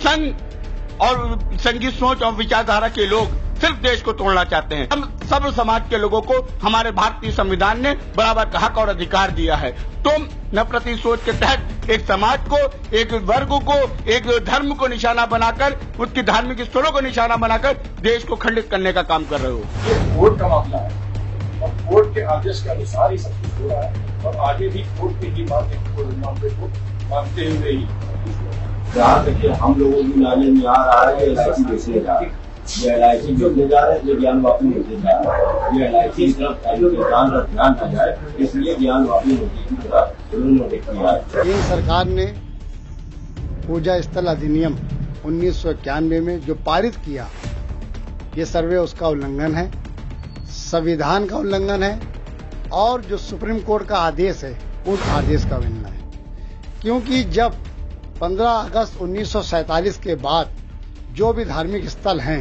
संघ और संघी सोच और विचारधारा के लोग सिर्फ देश को तोड़ना चाहते हैं। हम सब समाज के लोगों को हमारे भारतीय संविधान ने बराबर का हक और अधिकार दिया है। तो नफरती सोच के तहत एक समाज को, एक वर्ग को, एक धर्म को निशाना बनाकर, उसकी धार्मिक स्थलों को निशाना बनाकर देश को खंडित करने का काम कर रहे हो। ये कोर्ट का मामला है और कोर्ट के आदेश के अनुसार ही सब कुछ हो रहा है और आगे भी कोर्ट के ही मामले को मानते हुए ही जहाँ तक हम लोगों की नाले में आ रहा है, LIC बेचने जा रहा है, ये LIC जो ले जा रहे हैं, ये ज्ञान वापी होते जा रहा है। ये LIC की तरफ ध्यान न जाए, इसलिए ज्ञान वापी होने की तरफ उन्होंने किया है। केंद्र सरकार ने पूजा स्थल अधिनियम 1991 में जो पारित किया, ये सर्वे उसका उल्लंघन है, संविधान का उल्लंघन है और जो सुप्रीम कोर्ट का आदेश है उस आदेश का उल्लंघन है। क्योंकि जब 15 अगस्त 1947 के बाद जो भी धार्मिक स्थल हैं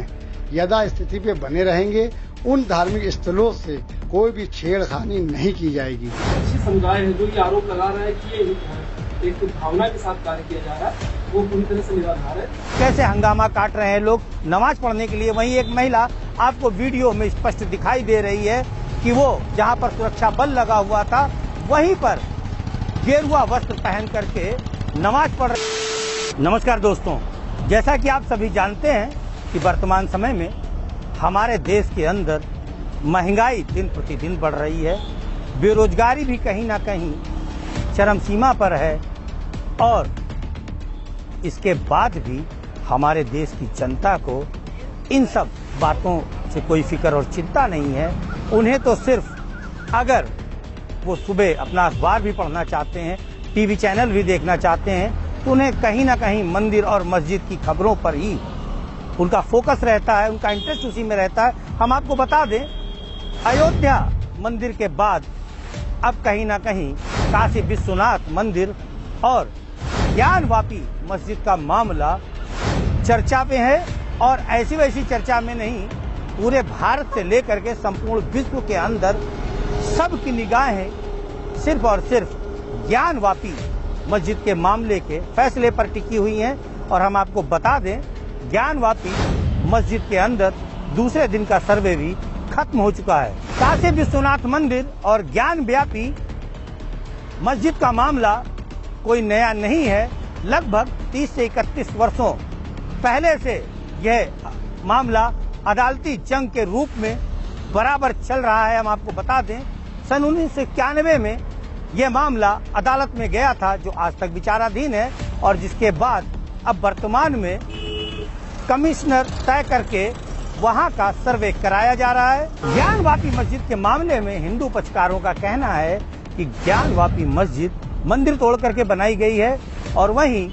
यदा स्थिति पे बने रहेंगे, उन धार्मिक स्थलों से कोई भी छेड़खानी नहीं की जाएगी। अच्छी समुदाय है जो ये आरोप लगा रहा है कि ये एक भावना के साथ कार्य किया जा रहा है, वो पूरी तरह से निराधार है। कैसे हंगामा काट रहे हैं लोग नमाज पढ़ने के लिए। वहीं एक महिला आपको वीडियो में स्पष्ट दिखाई दे रही है कि वो जहां पर सुरक्षा बल लगा हुआ था वहीं पर गेरुआ वस्त्र पहन करके नमाज पढ़ रहे। नमस्कार दोस्तों, जैसा कि आप सभी जानते हैं कि वर्तमान समय में हमारे देश के अंदर महंगाई दिन प्रतिदिन बढ़ रही है, बेरोजगारी भी कहीं ना कहीं चरम सीमा पर है और इसके बाद भी हमारे देश की जनता को इन सब बातों से कोई फिक्र और चिंता नहीं है। उन्हें तो सिर्फ अगर वो सुबह अपना अखबार भी पढ़ना चाहते हैं, टीवी चैनल भी देखना चाहते हैं, तो उन्हें कहीं ना कहीं मंदिर और मस्जिद की खबरों पर ही उनका फोकस रहता है, उनका इंटरेस्ट उसी में रहता है। हम आपको बता दें, अयोध्या मंदिर के बाद अब कहीं ना कहीं काशी विश्वनाथ मंदिर और ज्ञानवापी मस्जिद का मामला चर्चा में है और ऐसी वैसी चर्चा में नहीं, पूरे भारत से लेकर के संपूर्ण विश्व के अंदर सबकी निगाहें सिर्फ और सिर्फ ज्ञानवापी मस्जिद के मामले के फैसले पर टिकी हुई हैं। और हम आपको बता दें, ज्ञानवापी मस्जिद के अंदर दूसरे दिन का सर्वे भी खत्म हो चुका है। काशी विश्वनाथ मंदिर और ज्ञानव्यापी मस्जिद का मामला कोई नया नहीं है। लगभग 30 से 31 वर्षों पहले से यह मामला अदालती जंग के रूप में बराबर चल रहा है। हम आपको बता दें, सन 1991 में यह मामला अदालत में गया था, जो आज तक विचाराधीन है और जिसके बाद अब वर्तमान में कमिश्नर तय करके वहां का सर्वे कराया जा रहा है। ज्ञानवापी मस्जिद के मामले में हिंदू पक्षकारों का कहना है कि ज्ञानवापी मस्जिद मंदिर तोड़ करके बनाई गई है और वहीं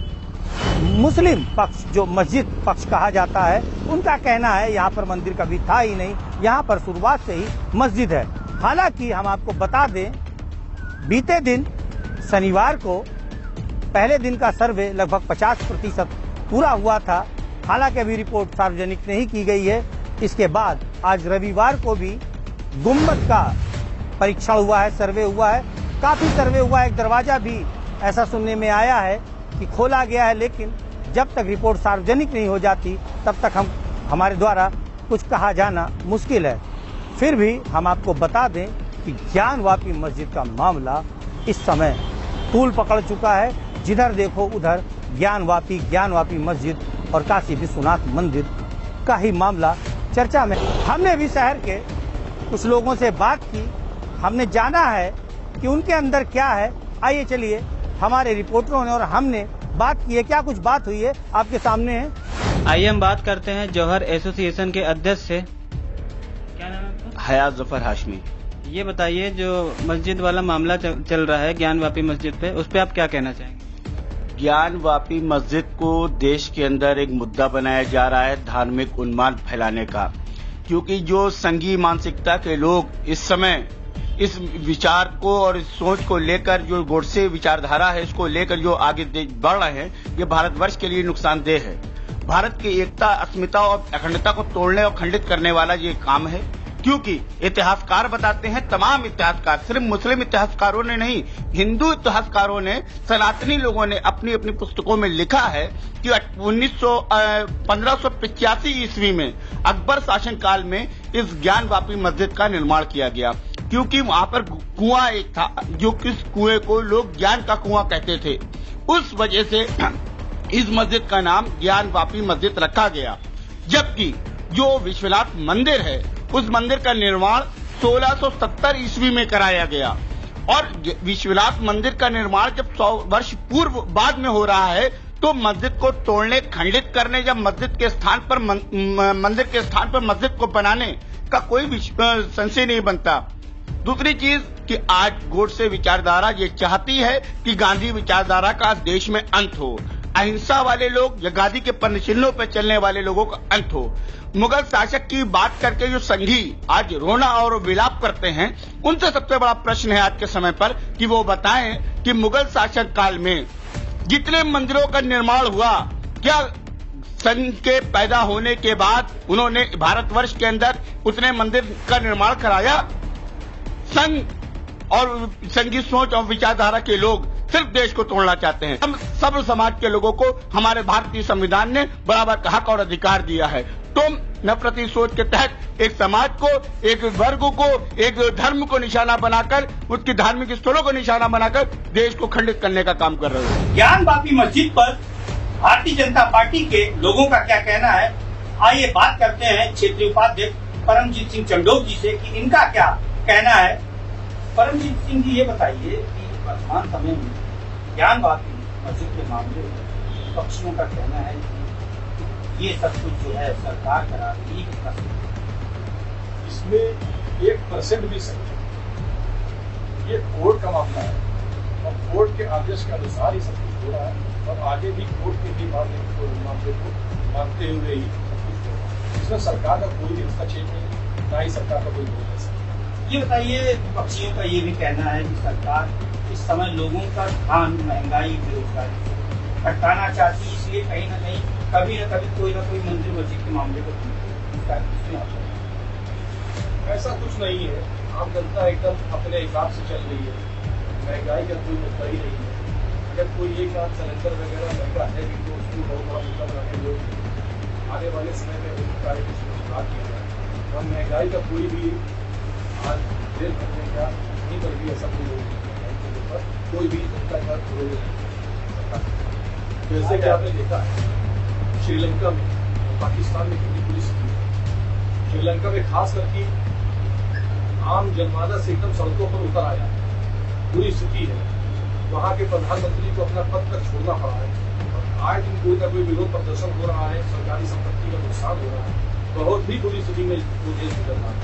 मुस्लिम पक्ष, जो मस्जिद पक्ष कहा जाता है, उनका कहना है यहाँ पर मंदिर कभी था ही नहीं, यहाँ पर शुरुआत से ही मस्जिद है। हालांकि हम आपको बता दें, बीते दिन शनिवार को पहले दिन का सर्वे लगभग 50% पूरा हुआ था। हालांकि अभी रिपोर्ट सार्वजनिक नहीं की गई है। इसके बाद आज रविवार को भी गुम्बद का परीक्षण हुआ है, सर्वे हुआ है, काफी सर्वे हुआ है। एक दरवाजा भी ऐसा सुनने में आया है कि खोला गया है, लेकिन जब तक रिपोर्ट सार्वजनिक नहीं हो जाती तब तक हमारे द्वारा कुछ कहा जाना मुश्किल है। फिर भी हम आपको बता दें कि ज्ञानवापी मस्जिद का मामला इस समय तूल पकड़ चुका है। जिधर देखो उधर ज्ञानवापी मस्जिद और काशी विश्वनाथ मंदिर का ही मामला चर्चा में। हमने भी शहर के कुछ लोगों से बात की, हमने जाना है कि उनके अंदर क्या है। आइए चलिए, हमारे रिपोर्टरों ने और हमने बात की है। क्या कुछ बात हुई है आपके सामने है। आइए हम बात करते हैं जौहर एसोसिएशन के अध्यक्ष से। क्या नाम है आपका? हयात जफर हाशमी। ये बताइए, जो मस्जिद वाला मामला चल रहा है ज्ञानवापी मस्जिद पे, उस पे आप क्या कहना चाहेंगे? ज्ञानवापी मस्जिद को देश के अंदर एक मुद्दा बनाया जा रहा है धार्मिक उन्माद फैलाने का, क्योंकि जो संघीय मानसिकता के लोग इस समय इस विचार को और इस सोच को लेकर, जो गोडसे विचारधारा है, इसको लेकर जो आगे बढ़ रहे हैं, ये भारतवर्ष के लिए नुकसानदेह है। भारत की एकता, अस्मिता और अखंडता को तोड़ने और खंडित करने वाला ये काम है। क्योंकि इतिहासकार बताते हैं, तमाम इतिहासकार, सिर्फ मुस्लिम इतिहासकारों ने नहीं, हिंदू इतिहासकारों ने, सनातनी लोगों ने अपनी अपनी पुस्तकों में लिखा है कि 1585 ईस्वी में अकबर शासनकाल में इस ज्ञानवापी मस्जिद का निर्माण किया गया, क्योंकि वहां पर कुआं एक था, जो किस कुएं को लोग ज्ञान का कुआं कहते थे। उस वजह से इस मस्जिद का नाम ज्ञानवापी मस्जिद रखा गया। जबकि जो विश्वनाथ मंदिर है, उस मंदिर का निर्माण 1670 ईस्वी में कराया गया, और विश्वनाथ मंदिर का निर्माण जब 100 वर्ष पूर्व बाद में हो रहा है, तो मस्जिद को तोड़ने, खंडित करने, जब मस्जिद के स्थान पर मंदिर के स्थान पर मस्जिद को बनाने का कोई संशय नहीं बनता। दूसरी चीज कि आज गोडसे विचारधारा ये चाहती है कि गांधी विचारधारा का देश में अंत हो, अहिंसा वाले लोग या गांधी के पन्नचिन्हों पर चलने वाले लोगों का अंत हो। मुगल शासक की बात करके जो संघी आज रोना और विलाप करते हैं, उनसे सबसे बड़ा प्रश्न है आज के समय पर कि वो बताएं कि मुगल शासक काल में जितने मंदिरों का निर्माण हुआ, क्या संघ के पैदा होने के बाद उन्होंने भारतवर्ष के अंदर उतने मंदिर का निर्माण कराया? संघ और संघी सोच और विचारधारा के लोग सिर्फ देश को तोड़ना चाहते हैं। हम सब समाज के लोगों को हमारे भारतीय संविधान ने बराबर का हक और अधिकार दिया है। तो नफरती सोच के तहत एक समाज को, एक वर्ग को, एक धर्म को निशाना बनाकर, उसकी धार्मिक स्थलों को निशाना बनाकर देश को खंडित करने का काम कर रहे हैं। ज्ञानवापी मस्जिद पर भारतीय जनता पार्टी के लोगों का क्या कहना है, आइए बात करते हैं क्षेत्रीय उपाध्यक्ष परमजीत सिंह चंडोक जी से कि इनका क्या कहना है। परमजीत सिंह जी, ये बताइए कि वर्तमान समय में ज्ञानवापी मस्जिद के मामले में पक्षियों का कहना है कि ये सब कुछ जो है सरकार करा रही है, कितना इसमें 1% भी सही है। ये कोर्ट का मामला है और कोर्ट के आदेश के अनुसार ही सब कुछ हो रहा है, और आगे भी कोर्ट के भी मामले को मानते हुए ही सब कुछ हो रहा है। इसमें सरकार का कोई भी हस्तक्षेप नहीं, ना ही सरकार का कोई रोल है। ये बताइए, पक्षियों का ये भी कहना है कि सरकार इस समय लोगों का ध्यान महंगाई, बेरोजगारी से हटाना चाहती है, इसलिए कहीं ना कहीं कभी न कभी कोई ना कोई मंदिर मस्जिद के मामले को ऐसा कुछ नहीं है। आम जनता एकदम अपने हिसाब से चल रही है, महंगाई का कोई मुद्दा ही नहीं है। अगर कोई एक आध सिलेंडर वगैरह महंगा है भी तो उसको बहुत बड़ा मुद्दा बनाने लोग आने वाले समय में उनका सुधार किया जाए। और महंगाई का कोई भी आज देश बनने का नहीं, पर भी ऐसा कोई भी जनता का रोल नहीं। जैसे कि आपने देखा है श्रीलंका में, पाकिस्तान में कितनी पुलिस थी। श्रीलंका में खास करके आम जनमानस से एकदम सड़कों पर उतर आया, बुरी स्थिति है। वहां के प्रधानमंत्री को अपना पद तक छोड़ना पड़ा है, और आज दिन कोई ना कोई विरोध प्रदर्शन हो रहा है, सरकारी संपत्ति का नुकसान हो रहा है। बहुत ही बुरी स्थिति में वो देश गुजर रहा है।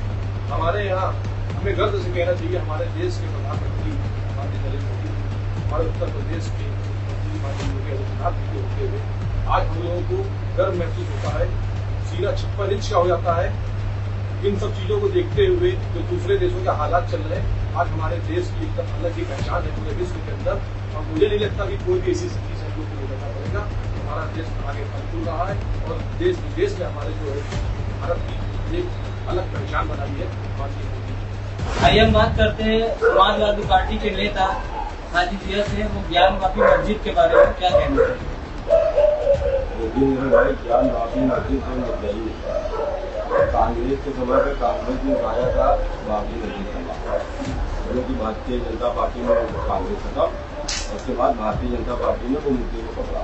हमारे यहाँ हमें गर्व से कहना चाहिए, हमारे देश के प्रधानमंत्री माननीय नरेंद्र मोदी, हमारे उत्तर प्रदेश के मुख्यमंत्री माननीय योगी आदित्यनाथ जी होते हुए आज हम लोगों को गर्व महसूस होता है। सीना 56 इंच का हो जाता है। इन सब चीजों को देखते हुए जो दूसरे देशों के हालात चल रहे हैं, आज हमारे देश की एकदम अलग ही पहचान है पूरे विश्व के अंदर। और मुझे नहीं लगता कि कोई भी ऐसी स्थिति से हम लोग को गुजरना पड़ेगा। हमारा देश आगे फल रहा है, और देश विदेश में हमारे जो है भारत की एक अलग पहचान बनाई है माननीय मोदी। आइए हम बात करते हैं समाजवादी पार्टी के नेता हाजी जिया से, वो ज्ञानवापी मस्जिद के बारे में क्या कहना है? भाई ज्ञानवापी मस्जिद से मुद्दई कांग्रेस के समय पे कांग्रेस ने उठाया था बाबरी मस्जिद का, जो कि भारतीय जनता पार्टी में कांग्रेस खत्म, उसके बाद भारतीय जनता पार्टी ने वो मुद्दे को पकड़ा।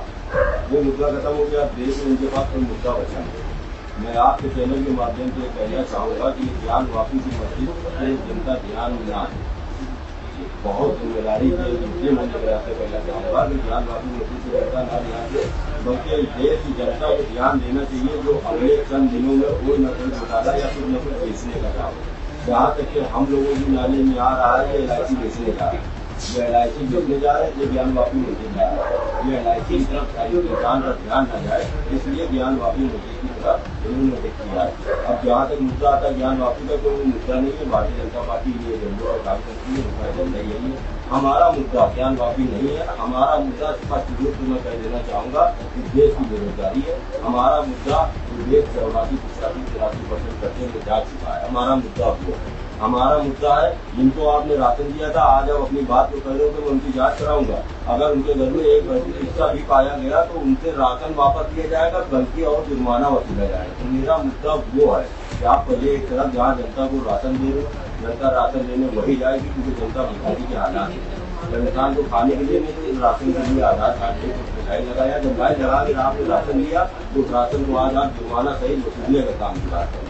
वो मुद्दा खत्म हो गया, देश में उनके पास कोई मुद्दा बचा नहीं। मैं आपके चैनल के माध्यम से कहना चाहूँगा कि ज्ञानवापी की मस्जिद पे जनता ध्यान न आए, बहुत जिम्मेदारी के मुद्दे मैंने कराते पहले चाहूँगा कि ज्ञानवापी मस्जिद से जनता न ध्यान दे, बल्कि देश की जनता को ध्यान देना चाहिए जो अगले चंद दिनों में कोई न कोई घोटाला या फिर न कोई बेचने का काम। जहाँ तक कि हम लोगों की नाले में आ रहा है, LIC बेचने जा रहा है, जो LIC बेचने जा रहे हैं, जो ज्ञानवापी मस्जिद जा रहा है। ये LIC की तरफ किसान का ध्यान न जाए, इसलिए ज्ञानवापी मस्जिद की तरफ उन्होंने किया है। अब जहाँ तक मुद्दा आता है ज्ञानवापी का, कोई मुद्दा नहीं है। भारतीय जनता पार्टी ये एजेंडों का काम करती है, उसका एजेंडा यही है। हमारा मुद्दा ज्ञानवापी नहीं है। हमारा मुद्दा स्पष्ट रूप से मैं कह देना चाहूँगा कि देश की बेरोजगारी है। हमारा मुद्दा विवेक 84-83% करते हुए जा चुका है। हमारा मुद्दा वो है, हमारा मुद्दा है जिनको आपने राशन दिया था, आज आप अपनी बात को कह रहे हो कि मैं उनकी जांच कराऊंगा। अगर उनके घर में एक हिस्सा भी पाया गया तो उनसे राशन वापस लिया जाएगा, बल्कि और जुर्माना वसूला जाएगा। तो मेरा मुद्दा वो है कि आप पहले एक तरफ जहाँ जनता को राशन दे रहे हो, जनता राशन लेने वही जाएगी क्योंकि जनता भिखारी के हालात है। जब इंसान को खाने के लिए नहीं तो राशन के लिए आधार कार्ड से लाइन लगाया, जब लाइन लगा के आपने राशन लिया तो राशन को आज आप जुर्माना सही वसूलने का काम किया है।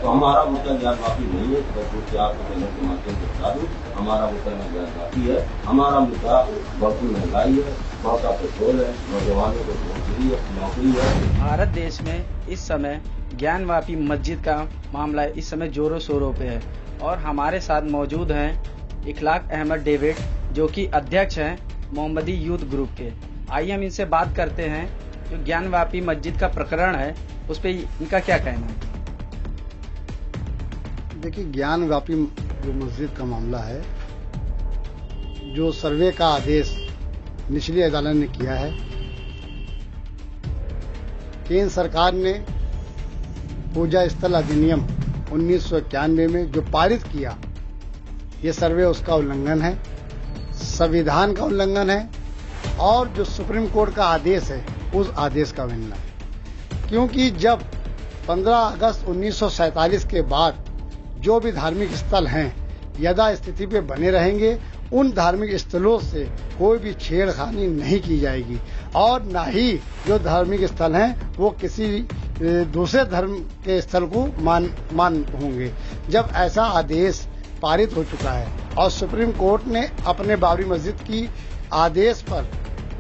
तो हमारा मुद्दा ज्ञान वापी नहीं है, बस आपको कहने के माध्यम से बता दूँ, हमारा मुद्दा न ज्ञान वापी है। हमारा मुद्दा बढ़ती महंगाई है, बढ़ता पेट्रोल है, नौजवानों को नौकरी है। भारत देश में इस समय ज्ञानवापी मस्जिद का मामला इस समय जोरों शोरों पे है और हमारे साथ मौजूद हैं इखलाक अहमद डेविड, जो कि अध्यक्ष हैं मोहम्मदी यूथ ग्रुप के। आइए हम इनसे बात करते हैं जो ज्ञानवापी मस्जिद का प्रकरण है उस पर इनका क्या कहना है। देखिए, ज्ञानवापी जो मस्जिद का मामला है, जो सर्वे का आदेश निचली अदालत ने किया है, केंद्र सरकार ने पूजा स्थल अधिनियम 1991 में जो पारित किया, ये सर्वे उसका उल्लंघन है, संविधान का उल्लंघन है और जो सुप्रीम कोर्ट का आदेश है उस आदेश का उल्लंघन है। क्योंकि जब 15 अगस्त 1947 के बाद जो भी धार्मिक स्थल हैं यदा स्थिति पे बने रहेंगे, उन धार्मिक स्थलों से कोई भी छेड़खानी नहीं की जाएगी और न ही जो धार्मिक स्थल हैं वो किसी दूसरे धर्म के स्थल को मान होंगे। जब ऐसा आदेश पारित हो चुका है और सुप्रीम कोर्ट ने अपने बाबरी मस्जिद की आदेश पर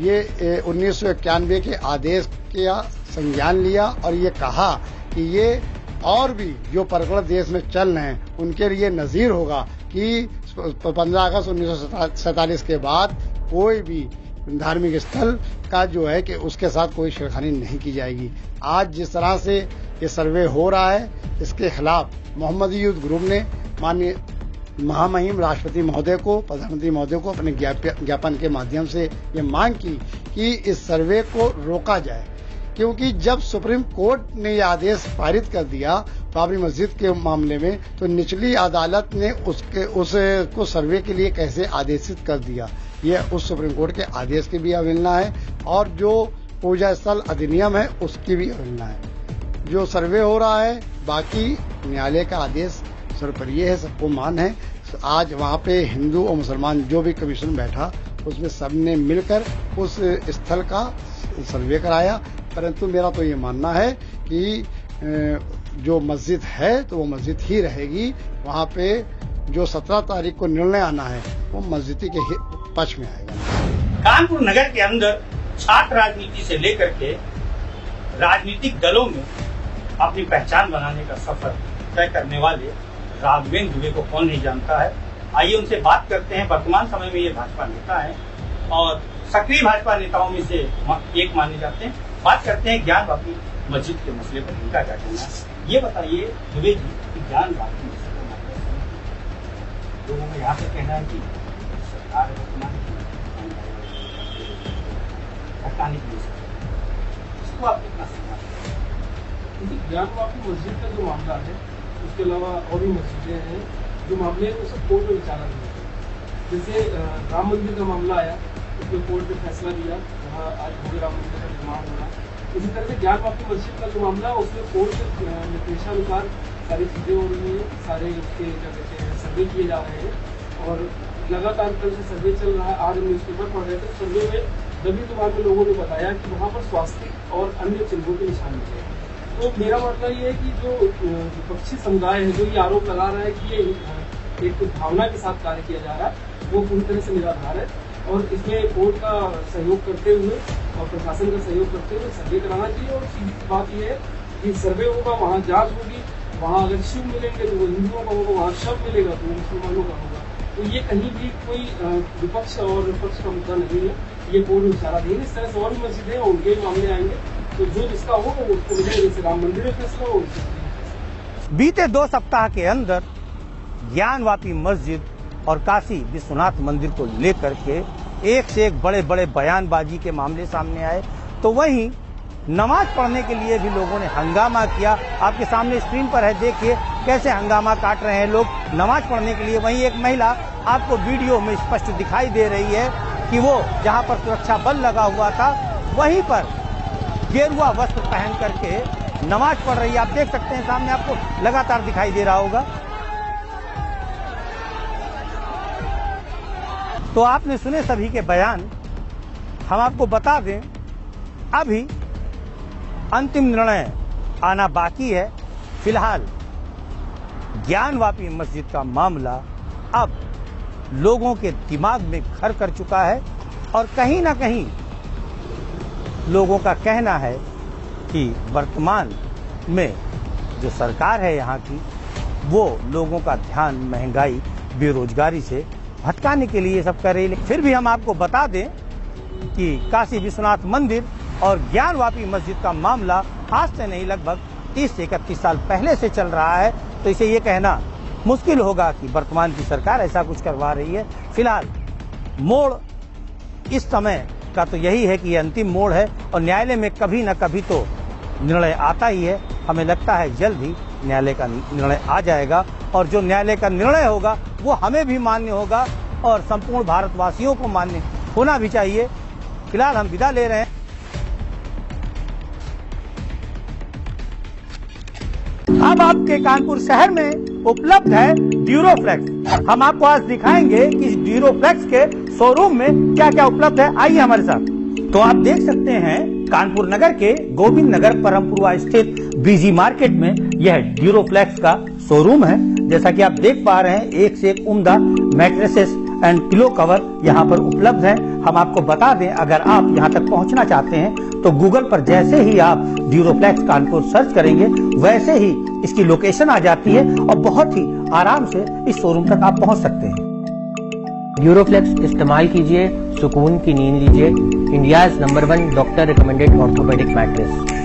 ये 1991 के आदेश का संज्ञान लिया और ये कहा कि ये और भी जो प्रकरण देश में चल रहे हैं उनके लिए नजीर होगा कि 15 अगस्त 1947 के बाद कोई भी धार्मिक स्थल का जो है कि उसके साथ कोई छेड़खानी नहीं की जाएगी। आज जिस तरह से ये सर्वे हो रहा है, इसके खिलाफ मोहम्मदी यूथ ग्रुप ने माननीय महामहिम राष्ट्रपति महोदय को, प्रधानमंत्री महोदय को अपने ज्ञापन के माध्यम से ये मांग की कि इस सर्वे को रोका जाए। क्योंकि जब सुप्रीम कोर्ट ने यह आदेश पारित कर दिया बाबरी मस्जिद के मामले में, तो निचली अदालत ने उसको सर्वे के लिए कैसे आदेशित कर दिया, यह उस सुप्रीम कोर्ट के आदेश की भी अवहेलना है और जो पूजा स्थल अधिनियम है उसकी भी अवहेलना है। जो सर्वे हो रहा है, बाकी न्यायालय का आदेश सर्वोपरि है, सबको मान है। आज वहाँ पे हिंदू और मुसलमान जो भी कमीशन बैठा उसमें सबने मिलकर उस स्थल का सर्वे कराया। परंतु मेरा तो ये मानना है कि जो मस्जिद है तो वो मस्जिद ही रहेगी। वहाँ पे जो 17 तारीख को निर्णय आना है वो मस्जिद के पक्ष में आएगा। कानपुर नगर के अंदर छात्र राजनीति से लेकर के राजनीतिक दलों में अपनी पहचान बनाने का सफर तय करने वाले राघवेंद्र दुबे को कौन नहीं जानता है। आइए उनसे बात करते हैं। वर्तमान समय में ये भाजपा नेता है और सक्रिय भाजपा नेताओं में से एक माने जाते हैं। बात करते हैं ज्ञानवापी मस्जिद के मसले पर इनका क्या कहना है। ये बताइए दुबे जी कि ज्ञानवापी मस्जिद का मामला लोगों का यहाँ पे कहना है कि सरकार हटाने की इसको आप कितना समझते हैं। ज्ञानवापी मस्जिद का जो मामला है उसके अलावा और भी मस्जिदें हैं जो मामले हैं उसे कोर्ट में विचारा नहीं है। जैसे राम मंदिर का मामला आया, उसमें कोर्ट ने फैसला दिया, वहाँ आज भव्य राम मंदिर का निर्माण होना। इसी तरह से ज्ञानवापी मस्जिद का जो मामला है उसमें कोर्ट के निर्देशानुसार सारी चीजें हो रही हैं, सारे उसके क्या कहते हैं सर्वे किए जा रहे हैं और लगातार कल से सर्वे चल रहा है। आज हम न्यूज़पेपर पढ़ रहे थे, सर्वे में दबी दुकान में लोगों ने बताया कि वहाँ पर स्वास्थ्य और अन्य चिन्हों के निशान मिले हैं। तो मेरा मतलब ये है कि जो विपक्षी समुदाय है जो ये आरोप लगा रहा है कि ये एक भावना के साथ कार्य किया जा रहा है, वो पूरी तरह से निराधार है और इसमें कोर्ट का सहयोग करते हुए और प्रशासन का सहयोग करते हुए सर्वे कराना चाहिए। और सीधी बात यह है कि सर्वे होगा, वहाँ जांच होगी, वहाँ अगर शिव मिलेंगे तो वो हिंदुओं का होगा, वहाँ शव मिलेगा तो वो मुसलमानों का होगा। तो ये कहीं भी कोई विपक्ष और विपक्ष का मुद्दा नहीं है, ये कोर्ट में इशारा देंगे। इस तरह से और भी मस्जिदें उनके मामले आएंगे तो जो जिसका हो वो उसको मिलेगा। जैसे राम मंदिर में फैसला हो। बीते 2 सप्ताह के अंदर ज्ञानवापी मस्जिद और काशी विश्वनाथ मंदिर को लेकर के एक से एक बड़े बड़े बयानबाजी के मामले सामने आए, तो वहीं नमाज पढ़ने के लिए भी लोगों ने हंगामा किया। आपके सामने स्क्रीन पर है, देखिए कैसे हंगामा काट रहे हैं लोग नमाज पढ़ने के लिए। वहीं एक महिला आपको वीडियो में स्पष्ट दिखाई दे रही है कि वो जहां पर सुरक्षा बल लगा हुआ था वहीं पर गेरुआ वस्त्र पहन करके नमाज पढ़ रही है। आप देख सकते हैं सामने, आपको लगातार दिखाई दे रहा होगा। तो आपने सुने सभी के बयान। हम आपको बता दें, अभी अंतिम निर्णय आना बाकी है। फिलहाल ज्ञानवापी मस्जिद का मामला अब लोगों के दिमाग में घर कर चुका है और कहीं ना कहीं लोगों का कहना है कि वर्तमान में जो सरकार है यहाँ की, वो लोगों का ध्यान महंगाई, बेरोजगारी से भटकाने के लिए सब कर रही है। फिर भी हम आपको बता दें कि काशी विश्वनाथ मंदिर और ज्ञानवापी मस्जिद का मामला आज से नहीं, लगभग 30 से 31 साल पहले से चल रहा है। तो इसे ये कहना मुश्किल होगा कि वर्तमान की सरकार ऐसा कुछ करवा रही है। फिलहाल मोड़ इस समय का तो यही है कि ये अंतिम मोड़ है और न्यायालय में कभी न कभी तो निर्णय आता ही है। हमें लगता है जल्द ही न्यायालय का निर्णय आ जाएगा और जो न्यायालय का निर्णय होगा वो हमें भी मान्य होगा और संपूर्ण भारतवासियों को मान्य होना भी चाहिए। फिलहाल हम विदा ले रहे हैं। अब आपके कानपुर शहर में उपलब्ध है ड्यूरोफ्लेक्स। हम आपको आज दिखाएंगे कि इस ड्यूरोफ्लेक्स के शोरूम में क्या क्या उपलब्ध है। आइए हमारे साथ। तो आप देख सकते हैं कानपुर नगर के गोविंद नगर परमपुरवा स्थित बीजी मार्केट में यह ड्यूरोफ्लेक्स का शोरूम है। जैसा कि आप देख पा रहे हैं, एक से एक उम्दा मैट्रेसेस एंड पिलो कवर यहाँ पर उपलब्ध है। हम आपको बता दें, अगर आप यहाँ तक पहुँचना चाहते हैं तो गूगल पर जैसे ही आप ड्यूरोफ्लेक्स कानपुर सर्च करेंगे वैसे ही इसकी लोकेशन आ जाती है और बहुत ही आराम से इस शोरूम तक आप पहुँच सकते हैं। ड्यूरोफ्लेक्स इस्तेमाल कीजिए, सुकून की नींद लीजिए। India's number 1 doctor recommended orthopaedic mattress.